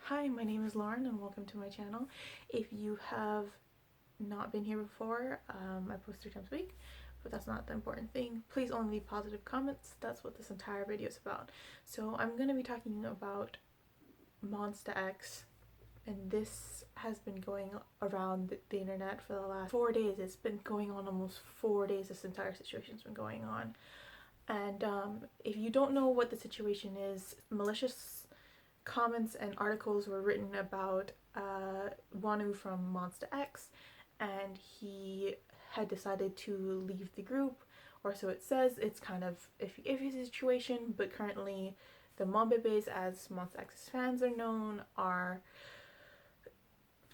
Hi, my name is Lauren and welcome to my channel. If you have not been here before, I post 3 times a week, but that's not the important thing. Please only leave positive comments. That's what this entire video is about. So I'm going to be talking about Monsta X, and this has been going around the internet for the last 4 days. It's been going on almost 4 days. This entire situation's been going on. And if you don't know what the situation is, malicious comments and articles were written about Wonho from Monsta X, and he had decided to leave the group, or so it says. It's kind of iffy situation, but currently the Monbebe'S, as Monsta X's fans are known, are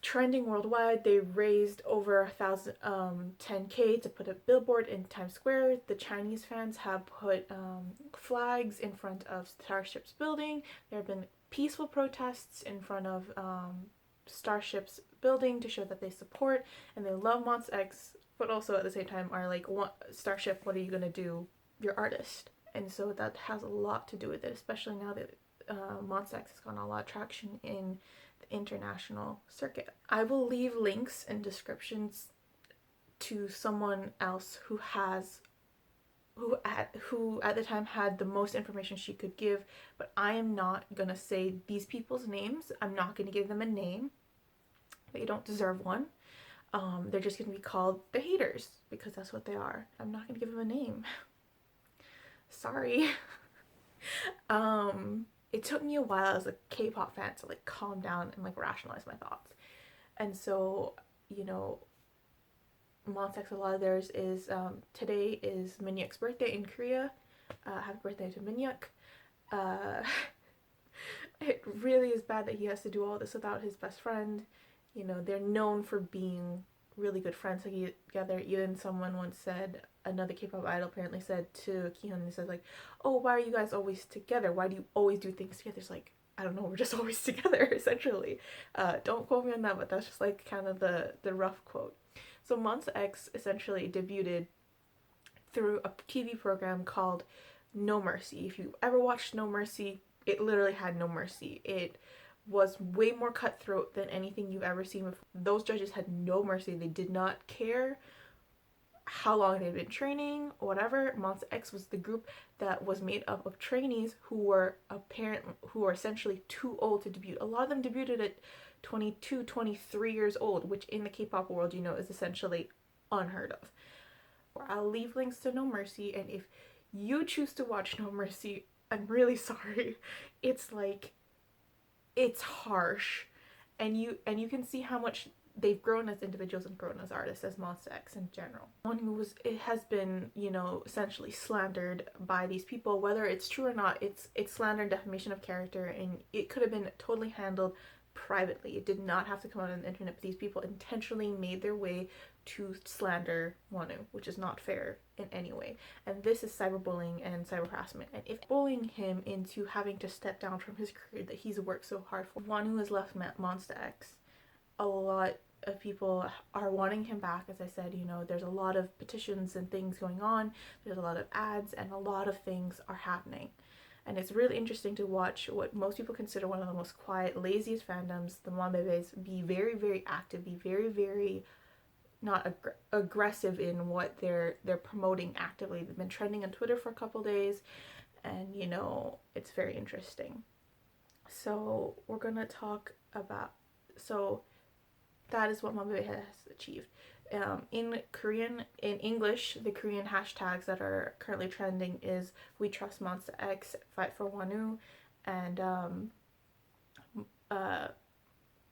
trending worldwide. They raised over 10K to put a billboard in Times Square. The Chinese fans have put flags in front of Starship's building. There have been peaceful protests in front of Starship's building to show that they support and they love Monsta X, but also at the same time are like, Starship, what are you gonna do? You're artist. And so that has a lot to do with it, especially now that Monsta X has gotten a lot of traction in the international circuit. I will leave links and descriptions to someone else who at the time had the most information she could give, but I am not gonna say these people's names. I'm not gonna give them a name. They don't deserve one. They're just gonna be called the haters because that's what they are. I'm not gonna give them a name. Sorry. It took me a while as a K-pop fan to like calm down and like rationalize my thoughts. And so, you know, Monsta X, a lot of theirs is today is Minhyuk's birthday in Korea. Happy birthday to Minhyuk. It really is bad that he has to do all this without his best friend. You know, they're known for being really good friends together. Even someone once said, another K-pop idol apparently said to Kihyun, he said like, oh, why are you guys always together? Why do you always do things together? It's like, I don't know, we're just always together, essentially. Don't quote me on that, but that's just like kind of the rough quote. So Monsta X essentially debuted through a TV program called No Mercy. If you ever watched No Mercy, it literally had no mercy. It was way more cutthroat than anything you've ever seen before. Those judges had no mercy. They did not care how long they'd been training or whatever. Monsta X was the group that was made up of trainees who were essentially too old to debut. A lot of them debuted at 22, 23 years old, which in the K-pop world, you know, is essentially unheard of. I'll leave links to No Mercy, and if you choose to watch No Mercy, I'm really sorry. It's like, it's harsh, and you can see how much they've grown as individuals and grown as artists, as Monsta X in general. One who has been, you know, essentially slandered by these people, whether it's true or not. It's slander and defamation of character, and it could have been totally handled privately. It did not have to come out on the internet, but these people intentionally made their way to slander Wonho, which is not fair in any way. And this is cyberbullying and cyber harassment. And if bullying him into having to step down from his career that he's worked so hard for, Wonho has left Monsta X. A lot of people are wanting him back. As I said, you know, there's a lot of petitions and things going on. There's a lot of ads and a lot of things are happening. And it's really interesting to watch what most people consider one of the most quiet, laziest fandoms, the Monbebe'S, be very, very active, be very, very not aggressive in what they're promoting actively. They've been trending on Twitter for a couple days, and you know, it's very interesting. So we're gonna talk about, so that is what Monbebe'S has achieved. In Korean, in English, the Korean hashtags that are currently trending is We Trust Monsta X, Fight for Wonho, and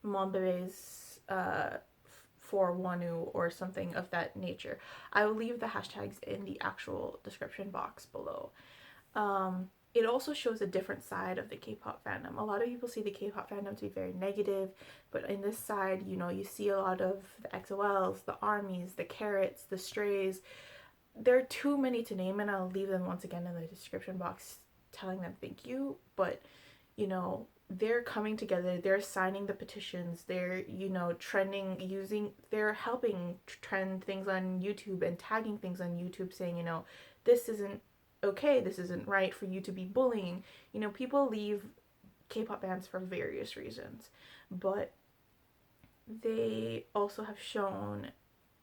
Monbebe'S for Wonho, or something of that nature. I will leave the hashtags in the actual description box below. It also shows a different side of the K-pop fandom. A lot of people see the K-pop fandom to be very negative, but in this side, you know, you see a lot of the XOLs, the ARMYs, the Carrots, the Strays. There are too many to name, and I'll leave them once again in the description box telling them thank you. But, you know, they're coming together, they're signing the petitions, they're, you know, they're helping trend things on YouTube and tagging things on YouTube saying, you know, this isn't okay, this isn't right for you to be bullying. You know, people leave K-pop bands for various reasons, but they also have shown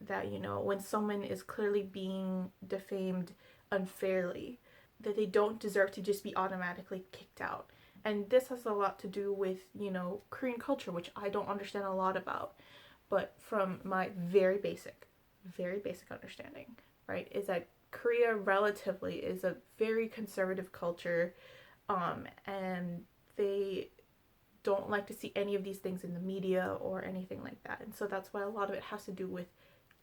that, you know, when someone is clearly being defamed unfairly, that they don't deserve to just be automatically kicked out. And this has a lot to do with, you know, Korean culture, which I don't understand a lot about, but from my very basic understanding, right, is that Korea relatively is a very conservative culture, and they don't like to see any of these things in the media or anything like that. And so that's why a lot of it has to do with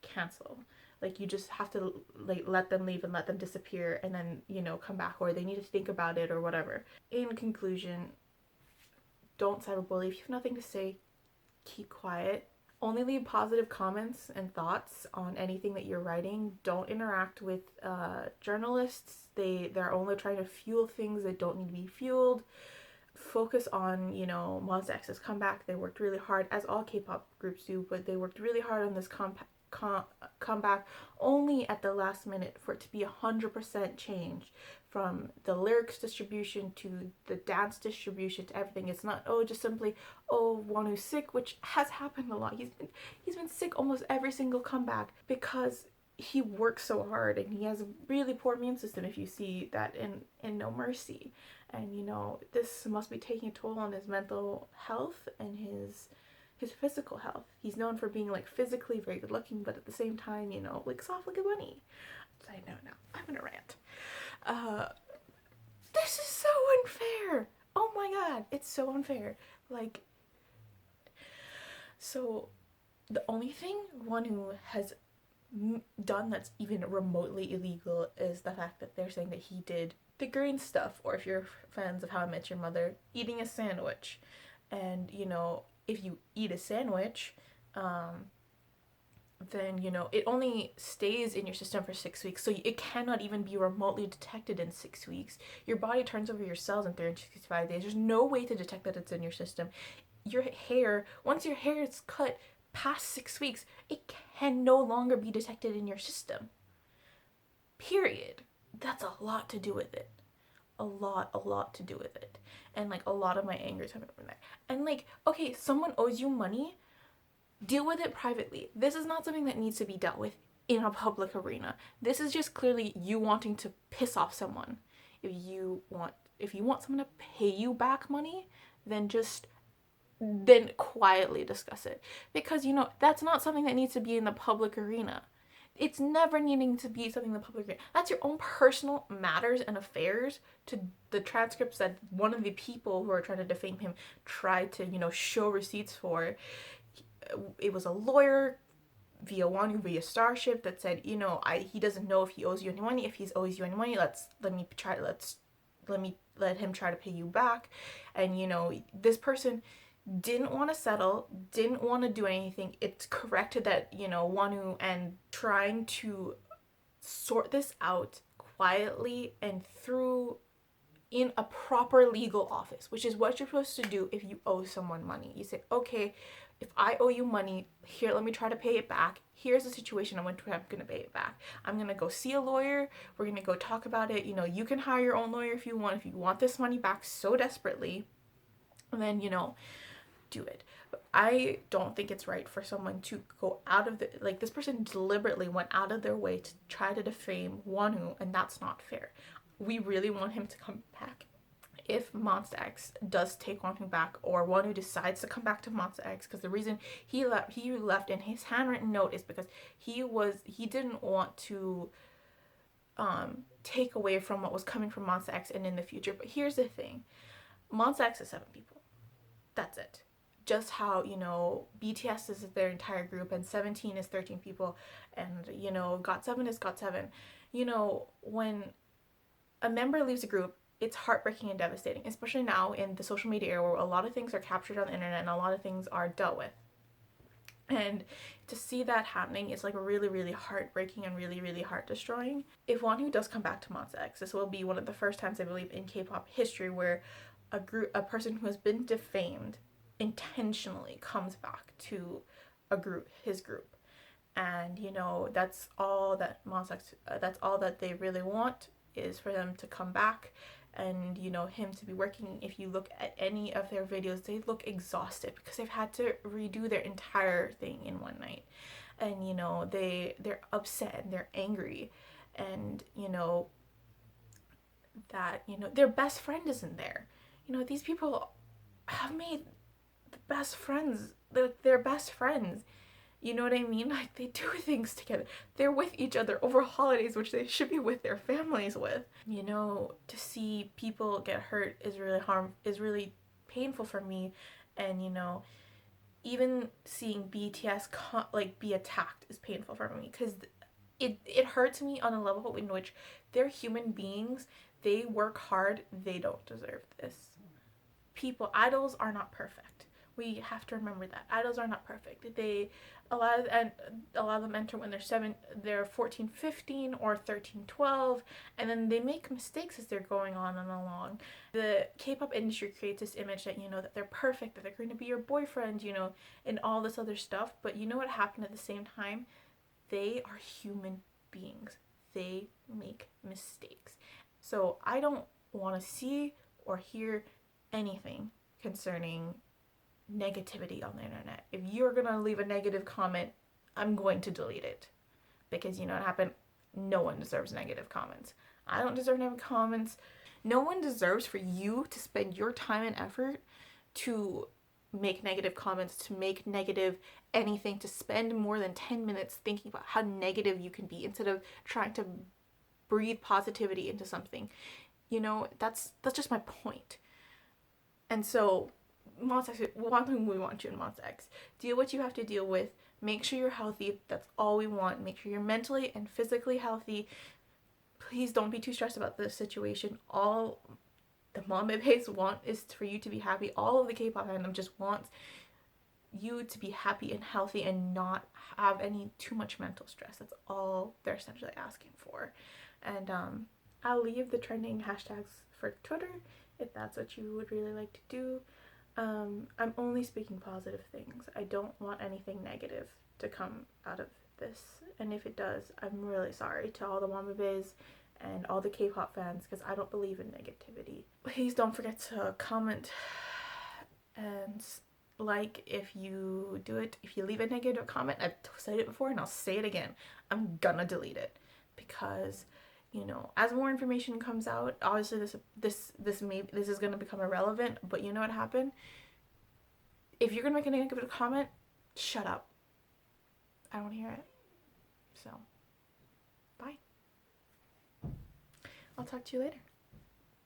cancel. Like, you just have to, like, let them leave and let them disappear and then, you know, come back, or they need to think about it or whatever. In conclusion, don't cyberbully. If you have nothing to say, keep quiet. Only leave positive comments and thoughts on anything that you're writing. Don't interact with journalists. They're only trying to fuel things that don't need to be fueled. Focus on, you know, Monsta X's comeback. They worked really hard, as all K-pop groups do, but they worked really hard on this comeback only at the last minute for it to be 100% changed, from the lyrics distribution to the dance distribution to everything. It's not, oh, just simply, oh, Wonho's sick, which has happened a lot. He's been sick almost every single comeback because he works so hard and he has a really poor immune system, if you see that in No Mercy. And, you know, this must be taking a toll on his mental health and his physical health. He's known for being, like, physically very good looking, but at the same time, you know, like, soft like a bunny. I know now. I'm gonna rant. This is so unfair. Oh my god, it's so unfair. Like, so the only thing Wonho has done that's even remotely illegal is the fact that they're saying that he did the green stuff, or if you're fans of How I Met Your Mother, eating a sandwich. And, you know, if you eat a sandwich, then, you know, it only stays in your system for 6 weeks, so it cannot even be remotely detected in 6 weeks. Your body turns over your cells in 365 days. There's no way to detect that it's in your system. Your hair, once your hair is cut past 6 weeks, it can no longer be detected in your system. Period. That's a lot to do with it. A lot to do with it. And, like, a lot of my anger is coming from that. And, like, okay, someone owes you money, deal with it privately. This is not something that needs to be dealt with in a public arena. This is just clearly you wanting to piss off someone. If you want someone to pay you back money, then quietly discuss it. Because, you know, that's not something that needs to be in the public arena. It's never needing to be something in the public arena. That's your own personal matters and affairs. To the transcripts that one of the people who are trying to defame him tried to, you know, show receipts for. It was a lawyer via Wonho, via Starship, that said, you know, he doesn't know if he owes you any money. If he owes you any money, let him try to pay you back. And, you know, this person didn't want to settle, didn't want to do anything. It's correct that, you know, Wonho and trying to sort this out quietly and through in a proper legal office, which is what you're supposed to do if you owe someone money. You say, okay, if I owe you money, here, let me try to pay it back. Here's the situation I'm going to pay it back. I'm going to go see a lawyer. We're going to go talk about it. You know, you can hire your own lawyer if you want this money back so desperately. And then, you know, do it. But I don't think it's right for someone to go out of this person deliberately went out of their way to try to defame Wonho, and that's not fair. We really want him to come back. If Monsta X does take Wonho back, or Wonho decides to come back to Monsta X, because the reason he left in his handwritten note is because he didn't want to take away from what was coming from Monsta X and in the future. But here's the thing, Monsta X is 7 people. That's it. Just how, you know, BTS is their entire group and 17 is 13 people, and, you know, GOT7 is GOT7. You know, when a member leaves a group, it's heartbreaking and devastating, especially now in the social media era where a lot of things are captured on the internet and a lot of things are dealt with. And to see that happening is, like, really, really heartbreaking and really, really heart destroying. If Wonho does come back to Monsta X, this will be one of the first times, I believe, in K-pop history where a person who has been defamed intentionally comes back to his group. And, you know, that's all that Monsta X, that's all that they really want, is for them to come back and, you know, him to be working. If you look at any of their videos, they look exhausted because they've had to redo their entire thing in one night. And, you know, they're upset and they're angry, and, you know, that, you know, their best friend isn't there. You know, these people have made the best friends, their best friends. You know what I mean? Like, they do things together. They're with each other over holidays, which they should be with their families with. You know, to see people get hurt is really painful for me. And, you know, even seeing BTS be attacked is painful for me, because it hurts me on a level in which they're human beings. They work hard. They don't deserve this. Idols are not perfect. We have to remember that idols are not perfect. A lot of them enter when they're 14, 15, or 13, 12, and then they make mistakes as they're going on and along. The K-pop industry creates this image that, you know, that they're perfect, that they're going to be your boyfriend, you know, and all this other stuff. But you know what happened at the same time? They are human beings. They make mistakes. So I don't want to see or hear anything concerning negativity on the internet. If you're gonna leave a negative comment, I'm going to delete it, because you know what happened? No one deserves negative comments. I don't deserve negative comments. No one deserves for you to spend your time and effort to make negative comments, to make negative anything, to spend more than 10 minutes thinking about how negative you can be instead of trying to breathe positivity into something. You know, that's just my point. And so, Monsta X, one thing we want you in Monsta X. Deal what you have to deal with. Make sure you're healthy. That's all we want. Make sure you're mentally and physically healthy. Please don't be too stressed about this situation. All the Monbebe'S want is for you to be happy. All of the K-pop fandom just wants you to be happy and healthy and not have any too much mental stress. That's all they're essentially asking for. And I'll leave the trending hashtags for Twitter if that's what you would really like to do. I'm only speaking positive things. I don't want anything negative to come out of this. And if it does, I'm really sorry to all the Monbebe'S and all the K-pop fans, because I don't believe in negativity. Please don't forget to comment and like if you do it. If you leave a negative comment, I've said it before and I'll say it again, I'm gonna delete it, because, you know, as more information comes out, obviously this is going to become irrelevant. But you know what happened? If you're going to make a negative comment, shut up. I don't want to hear it. So, bye. I'll talk to you later.